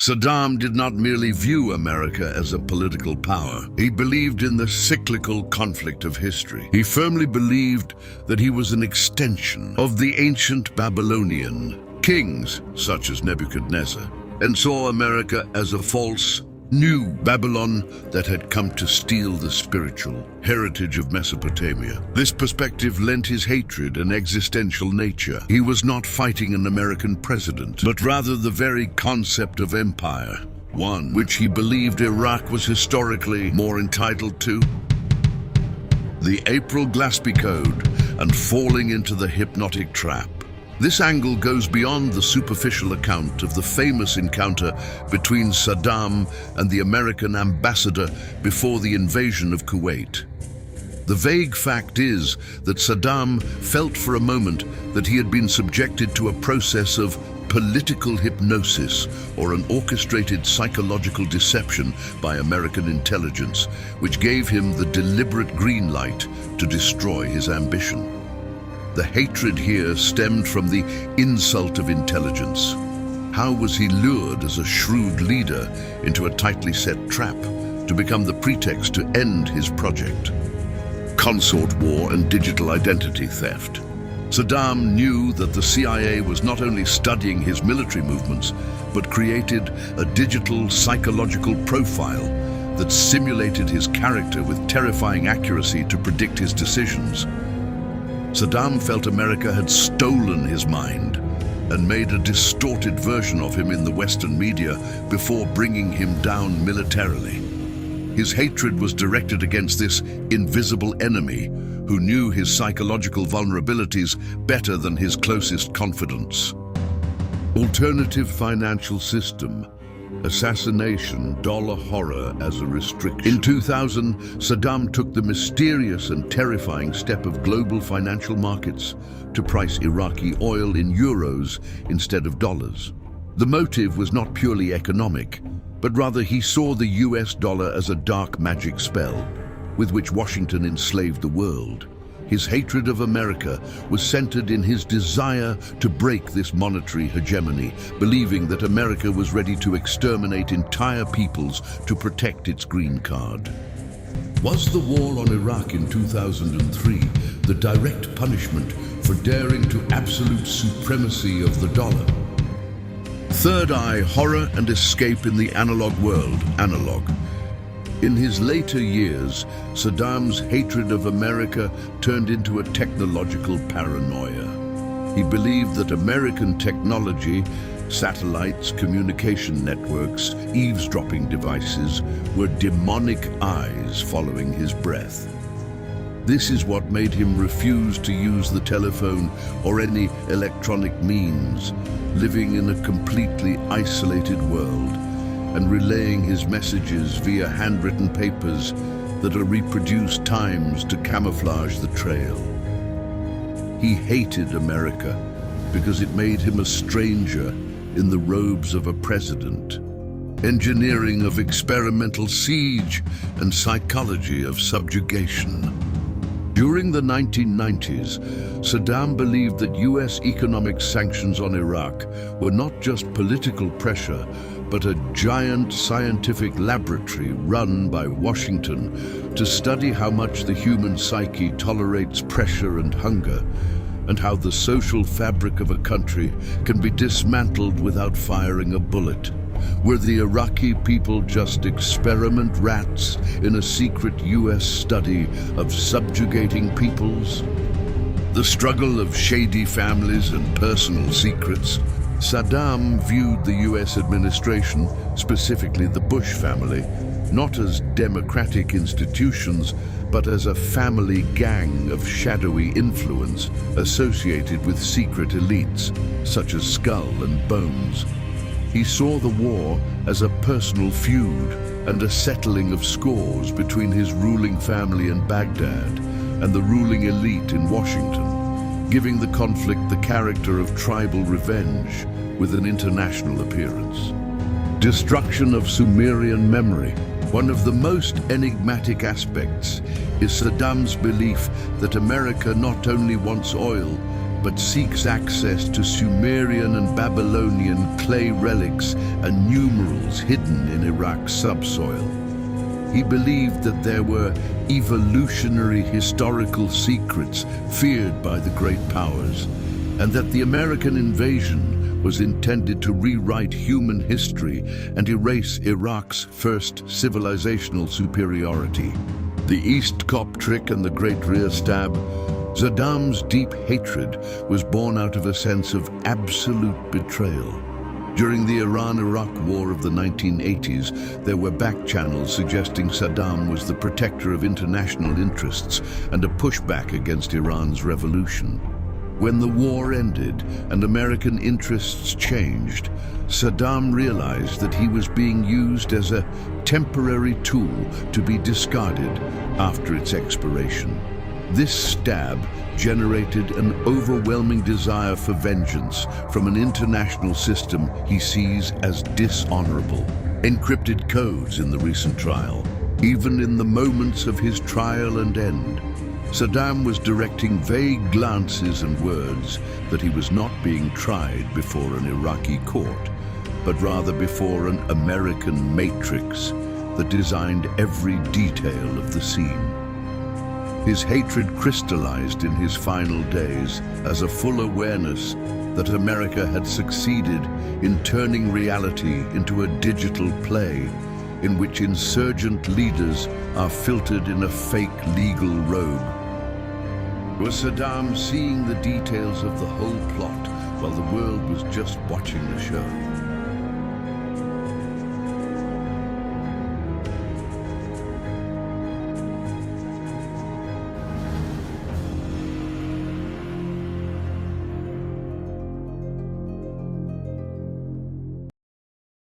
Saddam did not merely view America as a political power. He believed in the cyclical conflict of history. He firmly believed that he was an extension of the ancient Babylonian kings, such as Nebuchadnezzar, and saw America as a false, new Babylon that had come to steal the spiritual heritage of Mesopotamia. This perspective lent his hatred an existential nature. He was not fighting an American president, but rather the very concept of empire, one which he believed Iraq was historically more entitled to. The April Glaspie Code and falling into the hypnotic trap. This angle goes beyond the superficial account of the famous encounter between Saddam and the American ambassador before the invasion of Kuwait. The vague fact is that Saddam felt for a moment that he had been subjected to a process of political hypnosis or an orchestrated psychological deception by American intelligence, which gave him the deliberate green light to destroy his ambition. The hatred here stemmed from the insult of intelligence. How was he lured as a shrewd leader into a tightly set trap to become the pretext to end his project? Consort war and digital identity theft. Saddam knew that the CIA was not only studying his military movements, but created a digital psychological profile that simulated his character with terrifying accuracy to predict his decisions. Saddam felt America had stolen his mind and made a distorted version of him in the Western media before bringing him down militarily. His hatred was directed against this invisible enemy who knew his psychological vulnerabilities better than his closest confidants. Alternative financial system. Assassination, dollar horror as a restriction. In 2000, Saddam took the mysterious and terrifying step of global financial markets to price Iraqi oil in euros instead of dollars. The motive was not purely economic, but rather he saw the US dollar as a dark magic spell with which Washington enslaved the world. His hatred of America was centered in his desire to break this monetary hegemony, believing that America was ready to exterminate entire peoples to protect its green card. Was the war on Iraq in 2003 the direct punishment for daring to absolute supremacy of the dollar? Third eye, horror and escape in the analog world, analog. In his later years, Saddam's hatred of America turned into a technological paranoia. He believed that American technology, satellites, communication networks, eavesdropping devices, were demonic eyes following his breath. This is what made him refuse to use the telephone or any electronic means, living in a completely isolated world and relaying his messages via handwritten papers that are reproduced times to camouflage the trail. He hated America because it made him a stranger in the robes of a president, engineering of experimental siege and psychology of subjugation. During the 1990s, Saddam believed that US economic sanctions on Iraq were not just political pressure, but a giant scientific laboratory run by Washington to study how much the human psyche tolerates pressure and hunger, and how the social fabric of a country can be dismantled without firing a bullet. Were the Iraqi people just experiment rats in a secret US study of subjugating peoples? The struggle of shady families and personal secrets. Saddam viewed the US administration, specifically the Bush family, not as democratic institutions, but as a family gang of shadowy influence associated with secret elites, such as Skull and Bones. He saw the war as a personal feud and a settling of scores between his ruling family in Baghdad and the ruling elite in Washington, giving the conflict the character of tribal revenge with an international appearance. Destruction of Sumerian memory. One of the most enigmatic aspects is Saddam's belief that America not only wants oil, but seeks access to Sumerian and Babylonian clay relics and numerals hidden in Iraq's subsoil. He believed that there were evolutionary historical secrets feared by the great powers, and that the American invasion was intended to rewrite human history and erase Iraq's first civilizational superiority. The East Coptric and the Great Rear Stab, Saddam's deep hatred was born out of a sense of absolute betrayal. During the Iran-Iraq War of the 1980s, there were back channels suggesting Saddam was the protector of international interests and a pushback against Iran's revolution. When the war ended and American interests changed, Saddam realized that he was being used as a temporary tool to be discarded after its expiration. This stab generated an overwhelming desire for vengeance from an international system he sees as dishonorable. Encrypted codes in the recent trial. Even in the moments of his trial and end, Saddam was directing vague glances and words that he was not being tried before an Iraqi court, but rather before an American matrix that designed every detail of the scene. His hatred crystallized in his final days as a full awareness that America had succeeded in turning reality into a digital play in which insurgent leaders are filtered in a fake legal robe. Was Saddam seeing the details of the whole plot while the world was just watching the show?